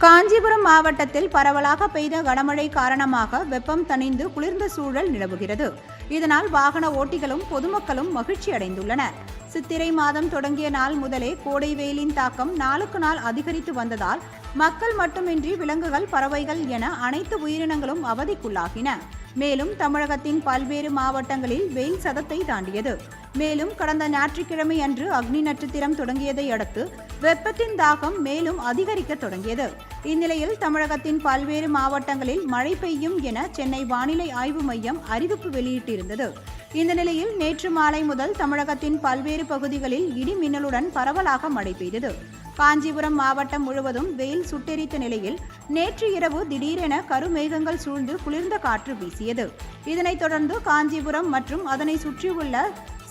காஞ்சிபுரம் மாவட்டத்தில் பரவலாக பெய்த கனமழை காரணமாக வெப்பம் தணிந்து குளிர்ந்த சூழல் நிலவுகிறது. இதனால் வாகன ஓட்டிகளும் பொதுமக்களும் மகிழ்ச்சி அடைந்துள்ளனர். சித்திரை மாதம் தொடங்கிய நாள் முதலே கோடை வெயிலின் தாக்கம் நாளுக்கு நாள் அதிகரித்து வந்ததால் மக்கள் மட்டுமின்றி விலங்குகள், பறவைகள் என அனைத்து உயிரினங்களும் அவதிக்குள்ளாகின. மேலும் தமிழகத்தின் பல்வேறு மாவட்டங்களில் வெயில் சதத்தை தாண்டியது. மேலும் கடந்த ஞாயிற்றுக்கிழமை அன்று அக்னி நட்சத்திரம் தொடங்கியதை அடுத்து வெப்பத்தின் தாகம் மேலும் அதிகரிக்க தொடங்கியது. இந்நிலையில் தமிழகத்தின் பல்வேறு மாவட்டங்களில் மழை பெய்யும் என சென்னை வானிலை ஆய்வு மையம் அறிவிப்பு வெளியிட்டிருந்தது. இந்த நிலையில் நேற்று மாலை முதல் தமிழகத்தின் பல்வேறு பகுதிகளில் இடி மின்னலுடன் பரவலாக மழை பெய்தது. காஞ்சிபுரம் மாவட்டம் முழுவதும் வெயில் சுட்டெரித்த நிலையில் நேற்று இரவு திடீரென கருமேகங்கள் சூழ்ந்து குளிர்ந்த காற்று வீசியது. இதனைத் தொடர்ந்து காஞ்சிபுரம் மற்றும் அதனை சுற்றியுள்ள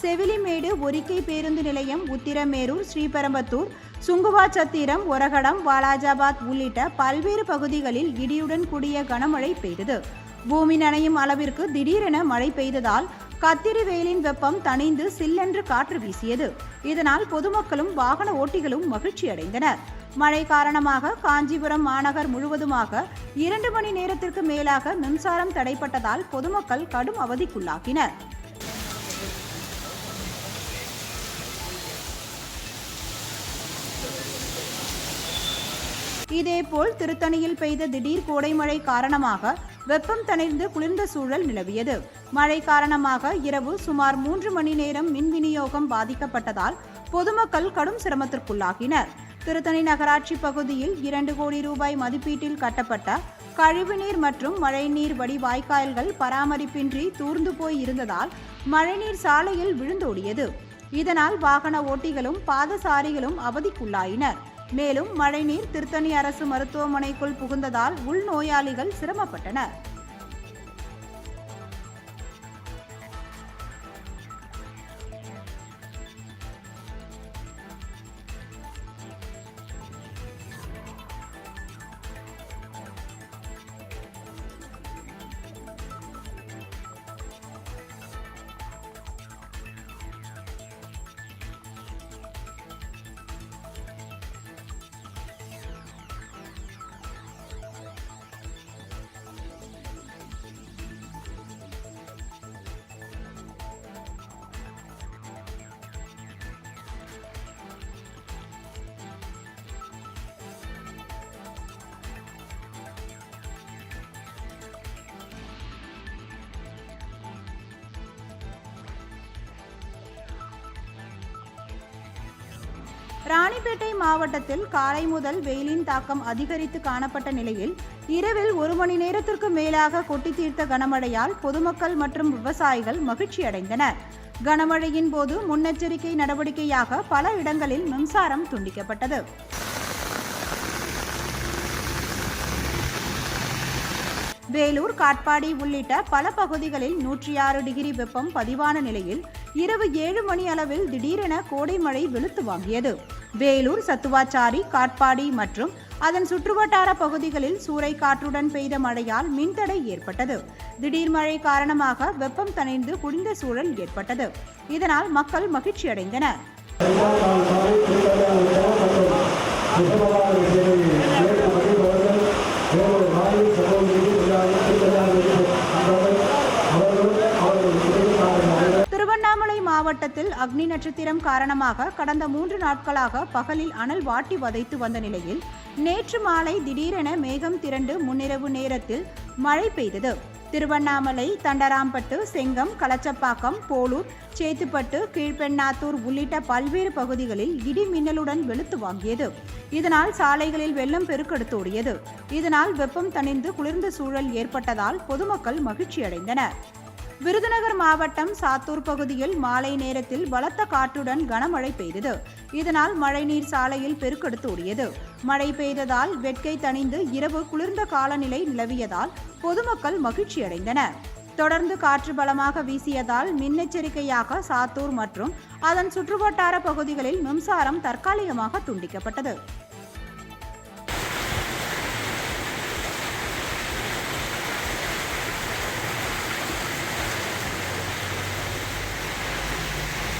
செவிலிமேடு, ஒரிக்கை பேருந்து நிலையம், உத்திரமேரூர், ஸ்ரீபெரும்புதூர், சுங்குவாச்சத்திரம், ஒரகடம், வாலாஜாபாத் உள்ளிட்ட பல்வேறு பகுதிகளில் இடியுடன் கூடிய கனமழை பெய்தது. பூமி நனையும் அளவிற்கு திடீரென மழை பெய்ததால் கத்திரி வெயிலின் வெப்பம் தணிந்து சில்லென்று காற்று வீசியது. இதனால் பொதுமக்களும் வாகன ஓட்டிகளும் மகிழ்ச்சி அடைந்தனர். மழை காரணமாக காஞ்சிபுரம் மாநகர் முழுவதுமாக 2 மணி நேரத்திற்கு மேலாக மின்சாரம் தடைப்பட்டதால் பொதுமக்கள் கடும் அவதிக்குள்ளாகினர். இதேபோல் திருத்தணியில் பெய்த திடீர் கோடை மழை காரணமாக வெப்பம் தணிந்து குளிர்ந்த சூழல் நிலவியது. மழை காரணமாக இரவு சுமார் 3 மணி நேரம் மின் விநியோகம் பாதிக்கப்பட்டதால் பொதுமக்கள் கடும் சிரமத்திற்குள்ளாகினர். திருத்தணி நகராட்சி பகுதியில் 2 கோடி ரூபாய் மதிப்பீட்டில் கட்டப்பட்ட கழிவுநீர் மற்றும் மழைநீர் வடி வாய்க்கால்கள் பராமரிப்பின்றி தூர்ந்து போய் இருந்ததால் மழைநீர் சாலையில் விழுந்தோடியது. இதனால் வாகன ஓட்டிகளும் பாதசாரிகளும் அவதிக்குள்ளாயினர். மேலும் மழைநீர் திருத்தணி அரசு மருத்துவமனைக்குள் புகுந்ததால் உள்நோயாளிகள் சிரமப்பட்டனர். ராணிப்பேட்டை மாவட்டத்தில் காலை முதல் வெயிலின் தாக்கம் அதிகரித்து காணப்பட்ட நிலையில் இரவில் 1 மணி நேரத்திற்கு மேலாக கொட்டி தீர்த்த கனமழையால் பொதுமக்கள் மற்றும் விவசாயிகள் மகிழ்ச்சி அடைந்தனர். கனமழையின் போது முன்னெச்சரிக்கை நடவடிக்கையாக பல இடங்களில் மின்சாரம் துண்டிக்கப்பட்டது. வேலூர், காட்பாடி உள்ளிட்ட பல பகுதிகளில் 106 டிகிரி வெப்பம் பதிவான நிலையில் இரவு 7 மணி அளவில் திடீரென கோடை மழை வெளுத்து வாங்கியது. வேலூர், சத்துவாச்சாரி, காட்பாடி மற்றும் அதன் சுற்றுவட்டார பகுதிகளில் சூறை காற்றுடன் பெய்த மழையால் மின்தடை ஏற்பட்டது. திடீர் மழை காரணமாக வெப்பம் தணிந்து குளிர்ந்த சூழல் ஏற்பட்டது. இதனால் மக்கள் மகிழ்ச்சி அடைந்தனர். திருவண்ணாமலை மாவட்டத்தில் அக்னி நட்சத்திரம் காரணமாக கடந்த 3 நாட்களாக பகலில் அனல் வாட்டி வதைத்து வந்த நிலையில் நேற்று மாலை திடீரென மேகம் திரண்டு முன்னிரவு நேரத்தில் மழை பெய்தது. திருவண்ணாமலை, தண்டராம்பட்டு, செங்கம், களச்சப்பாக்கம், போலூர், சேத்துப்பட்டு, கீழ்பெண்ணாத்தூர் உள்ளிட்ட பல்வேறு பகுதிகளில் இடி மின்னலுடன் வெளுத்து வாங்கியது. இதனால் சாலைகளில் வெள்ளம் பெருக்கெடுத்தோடியது. இதனால் வெப்பம் தணிந்து குளிர்ந்த சூழல் ஏற்பட்டதால் பொதுமக்கள் மகிழ்ச்சி அடைந்தனர். விருதுநகர் மாவட்டம் சாத்தூர் பகுதியில் மாலை நேரத்தில் பலத்த காற்றுடன் கனமழை பெய்தது. இதனால் மழைநீர் சாலையில் பெருக்கெடுத்தோடியது. மழை பெய்ததால் வெட்கை தணிந்து இரவு குளிர்ந்த காலநிலை நிலவியதால் பொதுமக்கள் மகிழ்ச்சி அடைந்தனர். தொடர்ந்து காற்று பலமாக வீசியதால் முன்னெச்சரிக்கையாக சாத்தூர் மற்றும் அதன் சுற்றுவட்டார பகுதிகளில் மின்சாரம் தற்காலிகமாக துண்டிக்கப்பட்டது.